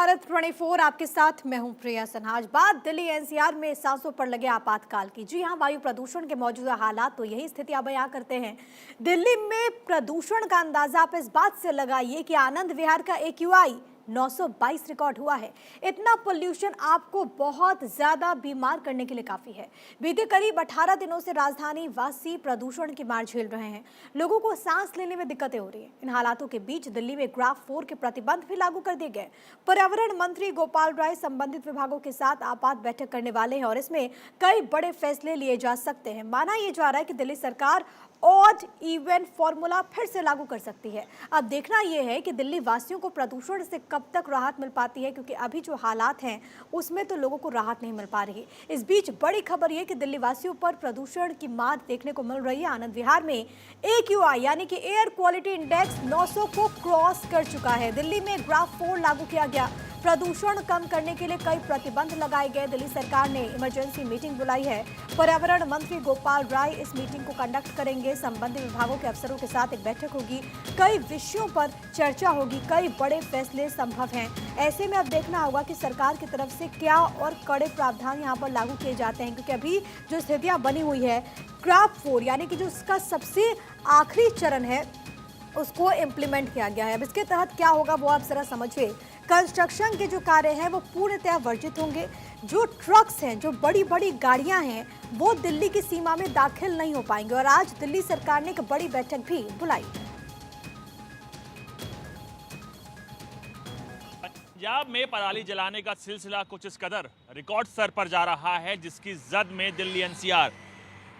भारत 24 आपके साथ मैं हूं प्रिया सिन्हा। आज बात दिल्ली एनसीआर में सांसों पर लगे आपातकाल की। जी हां, वायु प्रदूषण के मौजूदा हालात तो यही स्थितियां बयां करते हैं। दिल्ली में प्रदूषण का अंदाजा आप इस बात से लगाइए कि आनंद विहार का एक्यूआई 922 रिकॉर्ड हुआ है। इतना पोल्यूशन आपको बहुत ज्यादा बीमार करने के लिए काफी है। बीते करीब 18 दिनों से राजधानी वासी प्रदूषण की मार झेल रहे हैं। लोगों को सांस लेने में दिक्कतें हो रही हैं। इन हालातों के बीच दिल्ली में ग्राफ 4 के प्रतिबंध भी लागू कर दिए गए। पर्यावरण मंत्री गोपाल राय संबंधित विभागों के साथ आपात बैठक करने वाले हैं और इसमें कई बड़े फैसले लिए जा सकते हैं। माना यह जा रहा है कि दिल्ली सरकार ऑड इवन फॉर्मूला फिर से लागू कर सकती है। अब देखना यह है कि दिल्ली वासियों को प्रदूषण से कब तक राहत मिल पाती है, क्योंकि अभी जो हालात हैं उसमें तो लोगों को राहत नहीं मिल पा रही। इस बीच बड़ी खबर यह कि दिल्ली वासियों पर प्रदूषण की मार देखने को मिल रही है। आनंद विहार में एक्यूआई यानी कि एयर क्वालिटी इंडेक्स 900 को क्रॉस कर चुका है। दिल्ली में ग्राफ 4 लागू किया गया। प्रदूषण कम करने के लिए कई प्रतिबंध लगाए गए। दिल्ली सरकार ने इमरजेंसी मीटिंग बुलाई है। पर्यावरण मंत्री गोपाल राय इस मीटिंग को कंडक्ट करेंगे। संबंधित विभागों के अफसरों के साथ एक बैठक होगी। कई विषयों पर चर्चा होगी। कई बड़े फैसले संभव हैं। ऐसे में अब देखना होगा कि सरकार की तरफ से क्या और कड़े प्रावधान यहाँ पर लागू किए जाते हैं, क्योंकि अभी जो स्थितियाँ बनी हुई है ग्राफ 4 यानी कि जो उसका सबसे आखिरी चरण है उसको इम्प्लीमेंट किया गया है। अब इसके तहत क्या होगा वो आप जरा समझिए। कंस्ट्रक्शन के जो कार्य हैं वो पूर्णतः वर्जित होंगे। जो ट्रक्स हैं, जो बड़ी बड़ी गाड़ियां हैं, वो दिल्ली की सीमा में दाखिल नहीं हो पाएंगे। और आज दिल्ली सरकार ने एक बड़ी बैठक भी बुलाई है। पंजाब में पराली जलाने का सिलसिला कुछ इस कदर रिकॉर्ड स्तर पर जा रहा है, जिसकी जद में दिल्ली एनसीआर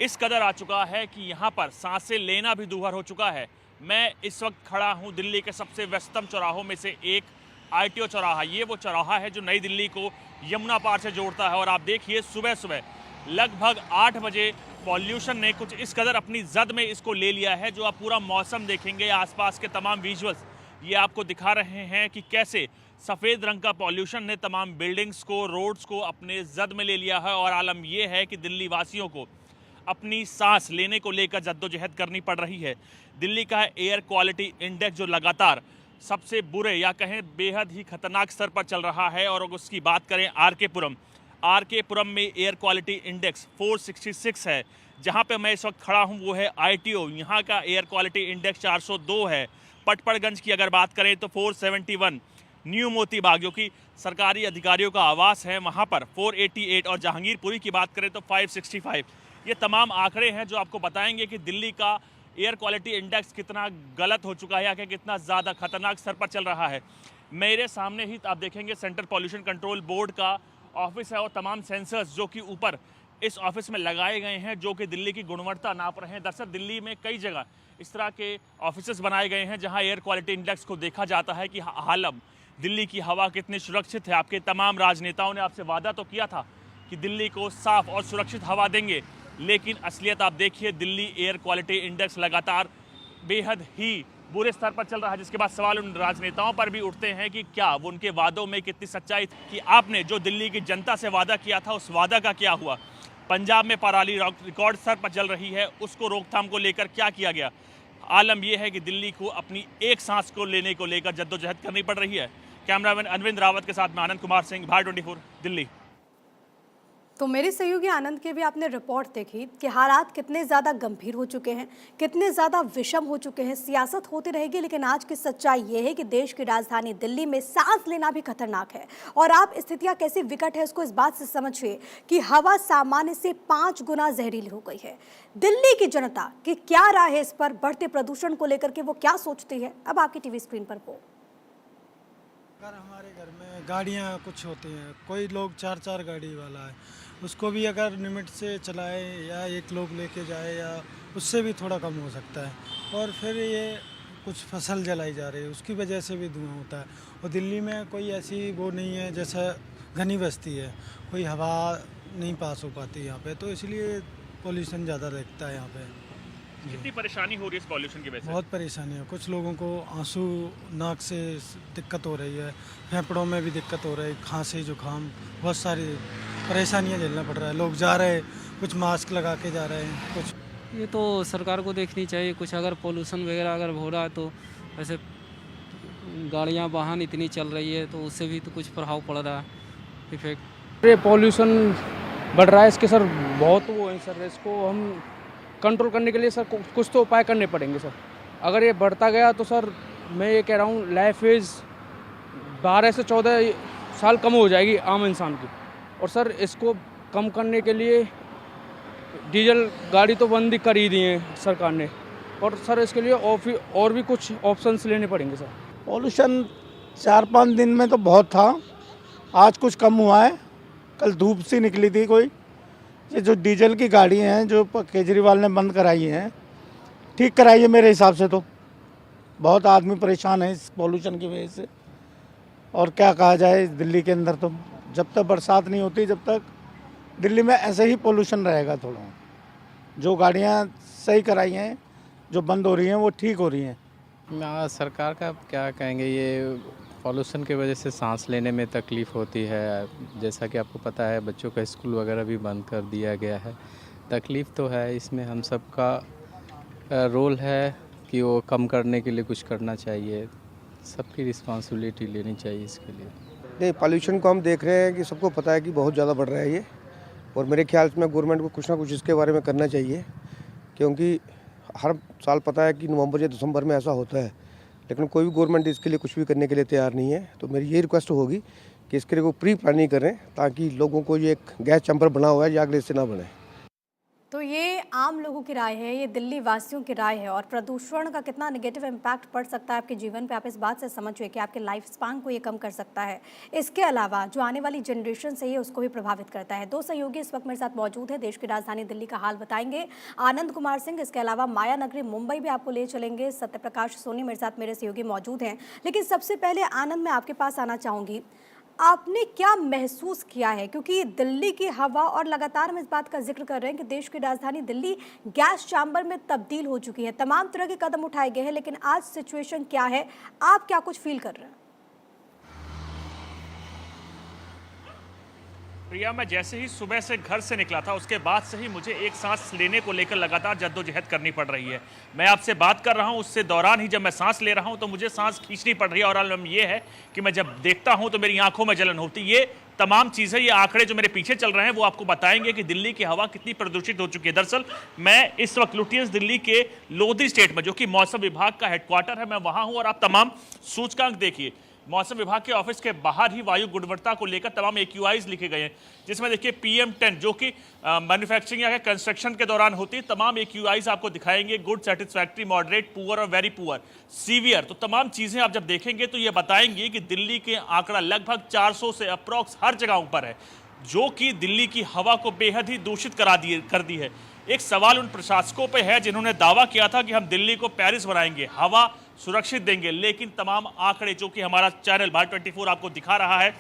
इस कदर आ चुका है कि यहाँ पर सांसें लेना भी दूभर हो चुका है। मैं इस वक्त खड़ा हूँ दिल्ली के सबसे व्यस्तम चौराहों में से एक आईटीओ चौराहा। ये वो चौराहा है जो नई दिल्ली को यमुना पार से जोड़ता है। और आप देखिए सुबह सुबह लगभग 8 बजे पॉल्यूशन ने कुछ इस कदर अपनी जद में इसको ले लिया है। जो आप पूरा मौसम देखेंगे, आसपास के तमाम विजुअल्स ये आपको दिखा रहे हैं कि कैसे सफ़ेद रंग का पॉल्यूशन ने तमाम बिल्डिंग्स को, रोड्स को अपने जद में ले लिया है। और आलम ये है कि दिल्ली वासियों को अपनी सांस लेने को लेकर जद्दोजहद करनी पड़ रही है। दिल्ली का एयर क्वालिटी इंडेक्स जो लगातार सबसे बुरे या कहें बेहद ही खतरनाक स्तर पर चल रहा है। और उसकी बात करें आरके पुरम में एयर क्वालिटी इंडेक्स 466 है। जहां पे मैं इस वक्त खड़ा हूं वो है आईटीओ। यहां का एयर क्वालिटी इंडेक्स 402 है। पटपड़गंज की अगर बात करें तो 471, न्यू मोती बाग जो कि सरकारी अधिकारियों का आवास है वहां पर 488, और जहांगीरपुरी की बात करें तो 565। ये तमाम आंकड़े हैं जो आपको बताएंगे कि दिल्ली का एयर क्वालिटी इंडेक्स कितना गलत हो चुका है या कि कितना ज़्यादा खतरनाक स्तर पर चल रहा है। मेरे सामने ही आप देखेंगे सेंट्रल पॉल्यूशन कंट्रोल बोर्ड का ऑफिस है और तमाम सेंसर्स जो कि ऊपर इस ऑफिस में लगाए गए हैं, जो कि दिल्ली की गुणवत्ता नाप रहे हैं। दरअसल दिल्ली में कई जगह इस तरह के ऑफिस बनाए गए हैं जहाँ एयर क्वालिटी इंडेक्स को देखा जाता है कि हालम दिल्ली की हवा कितनी सुरक्षित है। आपके तमाम राजनेताओं ने आपसे वादा तो किया था कि दिल्ली को साफ और सुरक्षित हवा देंगे, लेकिन असलियत आप देखिए दिल्ली एयर क्वालिटी इंडेक्स लगातार बेहद ही बुरे स्तर पर चल रहा है। जिसके बाद सवाल उन राजनेताओं पर भी उठते हैं कि क्या वो उनके वादों में कितनी सच्चाई थी, कि आपने जो दिल्ली की जनता से वादा किया था उस वादा का क्या हुआ। पंजाब में पराली रिकॉर्ड स्तर पर चल रही है, उसको रोकथाम को लेकर क्या किया गया। आलम यह है कि दिल्ली को अपनी एक सांस को लेने को लेकर जद्दोजहद करनी पड़ रही है। कैमरामैन अरविंद रावत के साथ मैं आनंद कुमार सिंह, भारत 24 दिल्ली। तो मेरे सहयोगी आनंद के भी आपने रिपोर्ट देखी कि हालात कितने ज़्यादा गंभीर हो चुके हैं, कितने ज़्यादा विषम हो चुके हैं। सियासत होती रहेगी, लेकिन आज की सच्चाई ये है कि देश की राजधानी दिल्ली में सांस लेना भी खतरनाक है। और आप स्थितियां कैसी विकट है इसको इस बात से समझिए कि हवा सामान्य से 5 गुना जहरीली हो गई है। दिल्ली की जनता की क्या राय है इस पर, बढ़ते प्रदूषण को लेकर के वो क्या सोचती है, अब आपकी टीवी स्क्रीन पर वो। अगर हमारे घर में गाड़ियाँ कुछ होती हैं, कोई लोग 4-4 गाड़ी वाला है, उसको भी अगर लिमिट से चलाए या एक लोग लेके जाए या उससे भी थोड़ा कम हो सकता है। और फिर ये कुछ फसल जलाई जा रही है, उसकी वजह से भी धुआं होता है। और दिल्ली में कोई ऐसी वो नहीं है, जैसा घनी बस्ती है, कोई हवा नहीं पास हो पाती यहाँ पे, तो इसलिए पॉल्यूशन ज़्यादा रहता है यहाँ पे। कितनी परेशानी हो रही है इस पॉल्यूशन की वजह से? बहुत परेशानी है। कुछ लोगों को आंसू नाक से दिक्कत हो रही है, फेफड़ों में भी दिक्कत हो रही है, खांसी जुकाम, बहुत सारी परेशानियां झेलना पड़ रहा है। लोग जा रहे हैं, कुछ मास्क लगा के जा रहे हैं, कुछ। ये तो सरकार को देखनी चाहिए। कुछ अगर पोल्यूशन वगैरह अगर हो रहा है तो ऐसे गाड़ियाँ वाहन इतनी चल रही है तो उससे भी तो कुछ प्रभाव पड़ रहा है, इफेक्ट। ये पॉल्यूशन बढ़ रहा है, इसके सर बहुत वो है सर, इसको हम कंट्रोल करने के लिए सर कुछ तो उपाय करने पड़ेंगे सर। अगर ये बढ़ता गया तो सर मैं ये कह रहा हूँ लाइफ एज 12 से 14 साल कम हो जाएगी आम इंसान की। और सर इसको कम करने के लिए डीजल गाड़ी तो बंद ही कर ही दी है सरकार ने, और सर इसके लिए और भी कुछ ऑप्शंस लेने पड़ेंगे सर। पॉल्यूशन 4-5 दिन में तो बहुत था, आज कुछ कम हुआ है। कल धूप सी निकली थी कोई। ये जो डीजल की गाड़ी हैं जो केजरीवाल ने बंद कराई हैं, ठीक कराई है मेरे हिसाब से। तो बहुत आदमी परेशान है इस पॉल्यूशन की वजह से। और क्या कहा जाए, दिल्ली के अंदर तो जब तक बरसात नहीं होती जब तक दिल्ली में ऐसे ही पॉल्यूशन रहेगा। थोड़ा जो गाड़ियाँ सही कराई हैं, जो बंद हो रही हैं वो ठीक हो रही हैं। सरकार का क्या कहेंगे, ये पॉल्यूशन की वजह से सांस लेने में तकलीफ़ होती है। जैसा कि आपको पता है बच्चों का स्कूल वगैरह भी बंद कर दिया गया है। तकलीफ़ तो है, इसमें हम सब का रोल है कि वो कम करने के लिए कुछ करना चाहिए, सबकी रिस्पांसिबिलिटी लेनी चाहिए इसके लिए। नहीं, पॉल्यूशन को हम देख रहे हैं कि सबको पता है कि बहुत ज़्यादा बढ़ रहा है ये, और मेरे ख्याल में गवर्नमेंट को कुछ ना कुछ इसके बारे में करना चाहिए, क्योंकि हर साल पता है कि नवंबर या दिसंबर में ऐसा होता है, लेकिन कोई भी गवर्नमेंट इसके लिए कुछ भी करने के लिए तैयार नहीं है। तो मेरी ये रिक्वेस्ट होगी कि इसके लिए कोई प्री प्लानिंग करें, ताकि लोगों को ये एक गैस चैम्बर बना हुआ है ये अगले से ना बने। तो ये आम लोगों की राय है, ये दिल्ली वासियों की राय है। और प्रदूषण का कितना नेगेटिव इम्पैक्ट पड़ सकता है आपके जीवन पे, आप इस बात से समझ हुए कि आपके लाइफ स्पान को ये कम कर सकता है। इसके अलावा जो आने वाली जनरेशन से है उसको भी प्रभावित करता है। 2 सहयोगी इस वक्त मेरे साथ मौजूद है, देश की राजधानी दिल्ली का हाल बताएंगे आनंद कुमार सिंह, इसके अलावा माया नगरी मुंबई भी आपको ले चलेंगे, सत्यप्रकाश सोनी मेरे साथ मेरे सहयोगी मौजूद हैं। लेकिन सबसे पहले आनंद, मैं आपके पास आना चाहूँगी, आपने क्या महसूस किया है, क्योंकि दिल्ली की हवा, और लगातार हम इस बात का जिक्र कर रहे हैं कि देश की राजधानी दिल्ली गैस चैम्बर में तब्दील हो चुकी है, तमाम तरह के कदम उठाए गए हैं, लेकिन आज सिचुएशन क्या है, आप क्या कुछ फील कर रहे हैं? प्रिया, मैं जैसे ही सुबह से घर से निकला था उसके बाद से ही मुझे एक सांस लेने को लेकर लगातार जद्दोजहद करनी पड़ रही है। मैं आपसे बात कर रहा हूं, उससे दौरान ही जब मैं सांस ले रहा हूं तो मुझे सांस खींचनी पड़ रही है। और आलम ये है कि मैं जब देखता हूं तो मेरी आंखों में जलन होती है। ये तमाम चीज़ें, ये आंकड़े जो मेरे पीछे चल रहे हैं वो आपको बताएंगे कि दिल्ली की हवा कितनी प्रदूषित हो चुकी है। दरअसल मैं इस वक्त लुटियंस दिल्ली के लोधी स्टेट में, जो कि मौसम विभाग का हेडक्वार्टर है, मैं वहाँ हूँ। और आप तमाम सूचकांक देखिए, मौसम विभाग के ऑफिस के बाहर ही वायु गुणवत्ता को लेकर तमाम AQIs लिखे गए हैं, जिसमें देखिए PM10 जो कि मैन्युफैक्चरिंग या कंस्ट्रक्शन के दौरान होती है, तमाम AQIs आपको दिखाएंगे, गुड, सेटिस्फैक्ट्री, मॉडरेट, पुअर और वेरी पुअर, सीवियर। तो तमाम चीज़ें आप जब देखेंगे तो ये बताएंगे कि दिल्ली के आंकड़ा लगभग 400 से अप्रॉक्स हर जगह ऊपर है, जो कि दिल्ली की हवा को बेहद ही दूषित कर दी है। एक सवाल उन प्रशासकों पे है जिन्होंने दावा किया था कि हम दिल्ली को पेरिस बनाएंगे, हवा सुरक्षित देंगे, लेकिन तमाम आंकड़े जो कि हमारा चैनल भारत 24 आपको दिखा रहा है,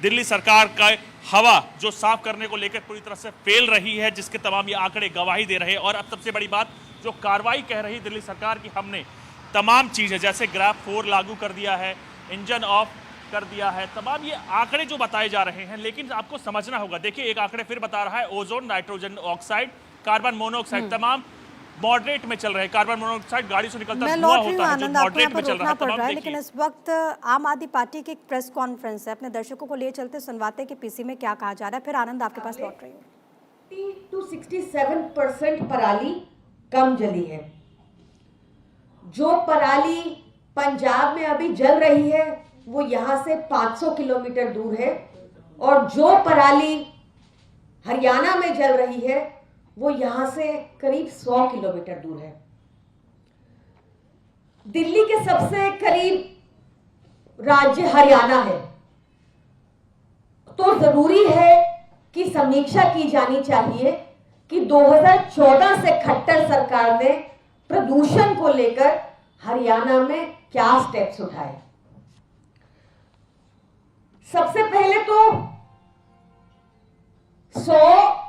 दिल्ली सरकार का हवा जो साफ करने को लेकर पूरी तरह से फेल रही है, जिसके तमाम ये आंकड़े गवाही दे रहे हैं। और अब सबसे बड़ी बात, जो कार्रवाई कह रही दिल्ली सरकार की, हमने तमाम चीज़ें जैसे ग्रैब 4 लागू कर दिया है, इंजन ऑफ कर दिया है, तमाम ये आंकड़े जो बताए जा रहे हैं, लेकिन आपको समझना होगा। देखिए, एक आंकड़े फिर बता रहा है ozone, nitrogen oxide, carbon monoxide, तमाम मॉडरेट में चल रहे हैं। कार्बन मोनोऑक्साइड गाड़ी से निकलता धुआं होता है जो मॉडरेट में चल रहा है। तमाम देखिए, लेकिन इस वक्त आम आदमी पार्टी की एक प्रेस कॉन्फ्रेंस है, अपने दर्शकों को ले चलते सुनवाते कि पीसी में क्या कहा जा रहा है। फिर आनंद आपके पास लौट रही हूँ। 67% पराली कम जली है। जो पराली पंजाब में अभी जल रही है वो यहाँ से 500 किलोमीटर दूर है, और जो पराली हरियाणा में जल रही है वो यहां से करीब 100 किलोमीटर दूर है। दिल्ली के सबसे करीब राज्य हरियाणा है, तो जरूरी है कि समीक्षा की जानी चाहिए कि 2014 से खट्टर सरकार ने प्रदूषण को लेकर हरियाणा में क्या स्टेप्स उठाए। सबसे पहले तो 100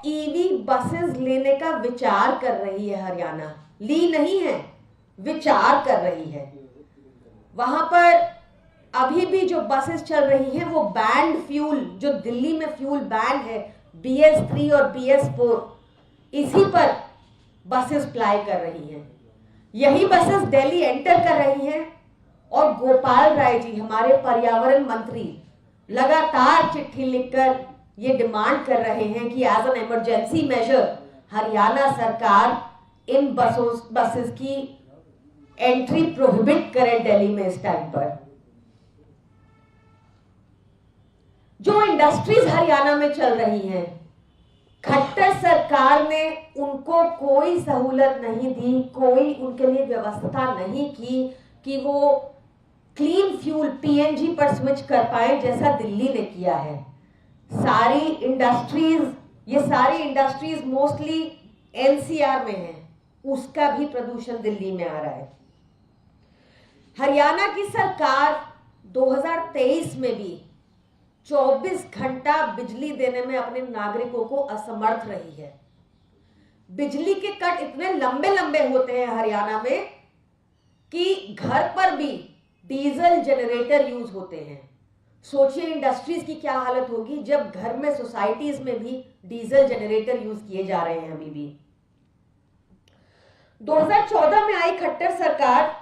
EV बसेस लेने का विचार कर रही है हरियाणा, ली नहीं है, विचार कर रही है। वहां पर अभी भी जो बसेस चल रही हैं वो बैंड फ्यूल, जो दिल्ली में फ्यूल बैंड है, BS3 और BS4, इसी पर बसेस फ्लाई कर रही हैं। यही बसेस दिल्ली एंटर कर रही हैं और गोपाल राय जी हमारे पर्यावरण मंत्री लगातार चिट्ठी लिखकर ये डिमांड कर रहे हैं कि as an emergency measure Haryana सरकार इन बसेस की एंट्री प्रोहिबिट करे दिल्ली में इस टाइम पर। जो इंडस्ट्रीज हरियाणा में चल रही हैं, खट्टर सरकार ने उनको कोई सहूलत नहीं दी, कोई उनके लिए व्यवस्था नहीं की कि वो क्लीन फ्यूल पीएनजी पर स्विच कर पाए जैसा दिल्ली ने किया है। ये सारी इंडस्ट्रीज मोस्टली एनसीआर में हैं, उसका भी प्रदूषण दिल्ली में आ रहा है। हरियाणा की सरकार 2023 में भी 24 घंटा बिजली देने में अपने नागरिकों को असमर्थ रही है। बिजली के कट इतने लंबे लंबे होते हैं हरियाणा में कि घर पर भी डीजल जनरेटर यूज होते हैं। सोचिए इंडस्ट्रीज की क्या हालत होगी जब घर में सोसाइटीज में भी डीजल जनरेटर यूज किए जा रहे हैं। अभी भी 2014 में आई खट्टर सरकार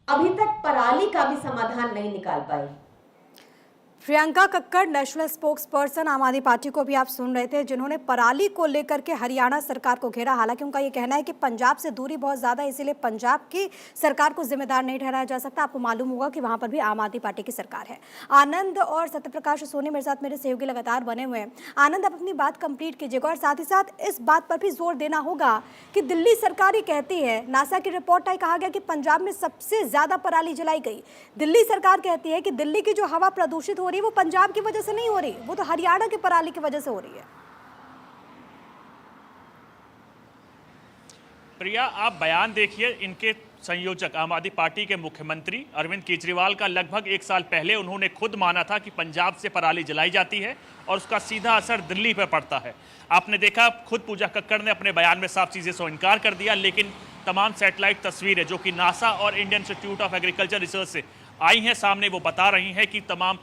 अभी तक पराली का भी समाधान नहीं निकाल पाई। Priyanka Kakkar national spokesperson Aam Aadmi party को भी आप सुन रहे थे, जिन्होंने पराली को लेकर के हरियाणा सरकार को घेरा। हालांकि उनका ये कहना है कि पंजाब से दूरी बहुत ज़्यादा है, इसीलिए पंजाब की सरकार को जिम्मेदार नहीं ठहराया जा सकता। आपको मालूम होगा कि वहां पर भी आम आदमी पार्टी की सरकार है। आनंद और सत्यप्रकाश सोनी मेरे साथ मेरे सहयोगी लगातार बने हुए हैं। आनंद, आप अपनी बात कंप्लीट कीजिएगा और साथ ही साथ इस बात पर भी जोर देना होगा कि दिल्ली सरकार ही कहती है, नासा की रिपोर्ट आई कहा गया कि पंजाब में सबसे ज़्यादा पराली जलाई गई। दिल्ली सरकार कहती है कि दिल्ली की जो हवा प्रदूषित हो रही है वो पंजाब की वजह से नहीं हो रही, वो तो हरियाणा की पराली की वजह से हो रही है। प्रिया, आप बयान देखिए इनके संयोजक आम आदमी पार्टी के मुख्यमंत्री अरविंद केजरीवाल का। लगभग 1 साल पहले उन्होंने खुद माना था कि पंजाब से पराली जलाई जाती है और उसका सीधा असर दिल्ली पर पड़ता है। आपने देखा, खुद पूजा कक्कड़ ने अपने बयान में साफ चीज़ें से इनकार कर दिया, लेकिन तमाम सैटेलाइट तस्वीरें जो कि नासा और Indian institute of agriculture research से आई हैं सामने, वो बता रही हैं कि तमाम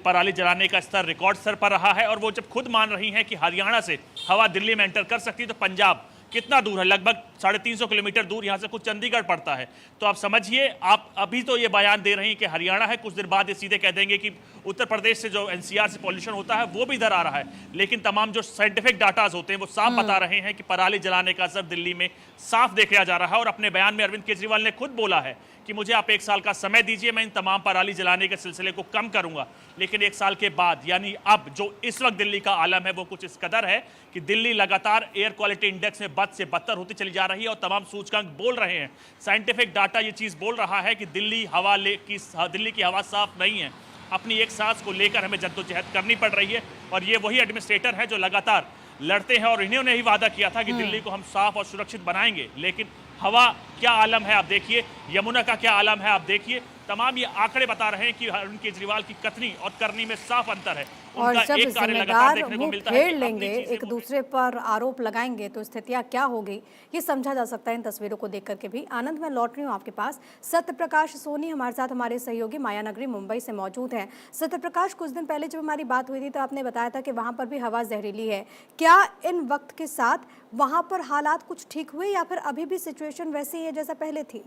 पराली जलाने का स्तर रिकॉर्ड स्तर पर रहा है। और वो जब खुद मान रही हैं कि हरियाणा से हवा दिल्ली में एंटर कर सकती है, तो पंजाब कितना दूर है? लगभग 350 किलोमीटर दूर यहाँ से कुछ चंडीगढ़ पड़ता है। तो आप समझिए, आप अभी तो ये बयान दे रही हैं कि हरियाणा है, कुछ देर बाद ये सीधे कह देंगे कि उत्तर प्रदेश से जो एनसीआर से पॉल्यूशन होता है वो भी इधर आ रहा है। लेकिन तमाम जो साइंटिफिक डाटाज होते हैं वो साफ बता रहे हैं कि पराली जलाने का असर दिल्ली में साफ देखा जा रहा है। और अपने बयान में अरविंद केजरीवाल ने खुद बोला है कि मुझे आप 1 साल का समय दीजिए, मैं इन तमाम पराली जलाने के सिलसिले को कम करूंगा। लेकिन 1 साल के बाद, यानी अब जो इस वक्त दिल्ली का आलम है वो कुछ इस कदर है कि दिल्ली लगातार एयर क्वालिटी इंडेक्स में बद से बदतर होती चली जा रही है। और तमाम सूचकांक बोल रहे हैं, साइंटिफिक डाटा ये चीज़ बोल रहा है कि दिल्ली की हवा साफ नहीं है। अपनी एक सांस को लेकर हमें जद्दोजहद करनी पड़ रही है। और ये वही एडमिनिस्ट्रेटर है जो लगातार लड़ते हैं और इन्होंने ही वादा किया था कि दिल्ली को हम साफ और सुरक्षित बनाएंगे। लेकिन हवा क्या आलम है आप देखिए, यमुना का क्या आलम है आप देखिए। तमाम ये आंकड़े बता रहे हैं कि अरविंद केजरीवाल की कथनी और करनी में साफ अंतर है। और जब जिम्मेदार मुंह फेर लेंगे, एक दूसरे पर आरोप लगाएंगे, तो स्थितियां क्या होगी ये समझा जा सकता है इन तस्वीरों को देख करके भी। आनंद, मैं लौट रही हूँ आपके पास। सत्यप्रकाश सोनी हमारे साथ, हमारे सहयोगी माया नगरी मुंबई से मौजूद हैं। सत्यप्रकाश, कुछ दिन पहले जब हमारी बात हुई थी तो आपने बताया था कि वहाँ पर भी हवा जहरीली है। क्या इन वक्त के साथ वहाँ पर हालात कुछ ठीक हुए या फिर अभी भी सिचुएशन वैसी ही है जैसा पहले थी?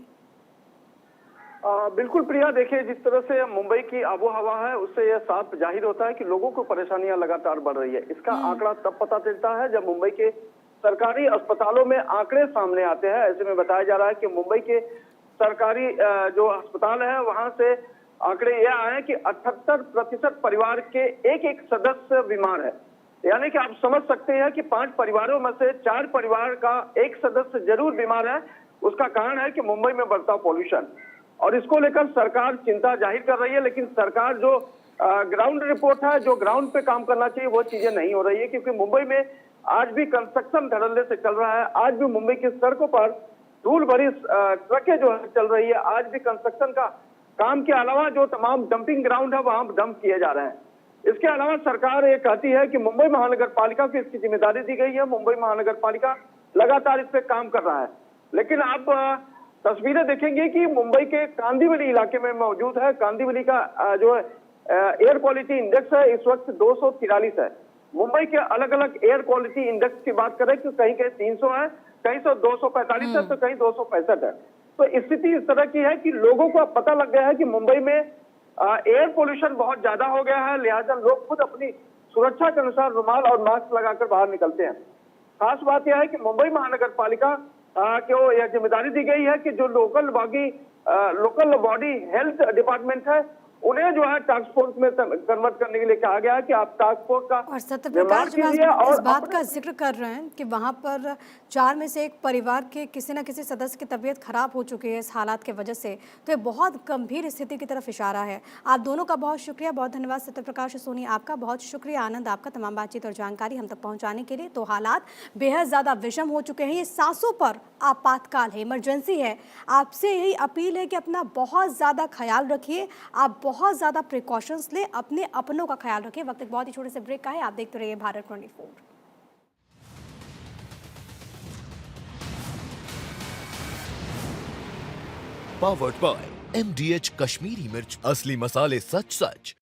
बिल्कुल प्रिया, देखिए जिस तरह से मुंबई की आबो हवा है उससे यह साफ जाहिर होता है कि लोगों को परेशानियां लगातार बढ़ रही है। इसका आंकड़ा तब पता चलता है जब मुंबई के सरकारी अस्पतालों में आंकड़े सामने आते हैं। ऐसे में बताया जा रहा है कि मुंबई के सरकारी जो अस्पताल है वहां से आंकड़े यह आए कि 78% परिवार के एक सदस्य बीमार है। यानी कि आप समझ सकते हैं कि 5 परिवारों में से 4 परिवार का एक सदस्य जरूर बीमार है। उसका कारण है कि मुंबई में बढ़ता पॉल्यूशन, और इसको लेकर सरकार चिंता जाहिर कर रही है। लेकिन सरकार जो ग्राउंड रिपोर्ट है, जो ग्राउंड पे काम करना चाहिए, वो चीजें नहीं हो रही है। क्योंकि मुंबई में आज भी कंस्ट्रक्शन धड़ल्ले से चल रहा है। आज भी मुंबई की सड़कों पर धूल भरी ट्रकें जो है चल रही है। आज भी कंस्ट्रक्शन का काम के अलावा जो तमाम डंपिंग ग्राउंड है वहां डंप किए जा रहे हैं। इसके अलावा सरकार ये कहती है कि मुंबई महानगर पालिका को इसकी जिम्मेदारी दी गई है। मुंबई महानगर पालिका लगातार इस पे काम कर रहा है। लेकिन आप तस्वीरें देखेंगे कि मुंबई के कांदिवली इलाके में मौजूद है। कांदिवली का जो एयर क्वालिटी इंडेक्स है इस वक्त 243 है। मुंबई के अलग अलग एयर क्वालिटी इंडेक्स की बात करें तो कहीं 300 है, कहीं 245 है, तो कहीं 265 है। तो स्थिति इस तरह की है कि लोगों को अब पता लग गया है कि मुंबई में एयर पोल्यूशन बहुत ज्यादा हो गया है, लिहाजा लोग खुद अपनी सुरक्षा के अनुसार रुमाल और मास्क लगाकर बाहर निकलते हैं। खास बात यह है कि मुंबई महानगर पालिका को यह जिम्मेदारी दी गई है कि जो लोकल बॉडी हेल्थ डिपार्टमेंट है उन्हें जो है टास्क फोर्स में कन्वर्ट करने के लिए कहा गया है कि आप टास्क फोर्स का और सत्यप्रकाश जी इस बात का जिक्र कर रहे हैं कि वहां पर 4 में से एक परिवार के किसी न किसी सदस्य की तबीयत खराब हो चुकी है इस हालात के वजह से, तो ये बहुत गंभीर स्थिति की तरफ इशारा है। आप दोनों का बहुत शुक्रिया, बहुत धन्यवाद सत्यप्रकाश और सोनी, आपका बहुत शुक्रिया, आनंद आपका तमाम बातचीत और जानकारी हम तक पहुँचाने के लिए। तो हालात बेहद ज़्यादा विषम हो चुके हैं, ये सांसों पर आपातकाल है, इमरजेंसी है। आपसे यही अपील है कि अपना बहुत ज़्यादा ख्याल रखिए, आप बहुत ज़्यादा प्रिकॉशंस लें, अपने अपनों का ख्याल रखिए। वक्त एक बहुत ही छोटे से ब्रेक का है, आप देखते रहिए Bharat 24। Powered by MDH Kashmiri मिर्च, असली मसाले सच सच।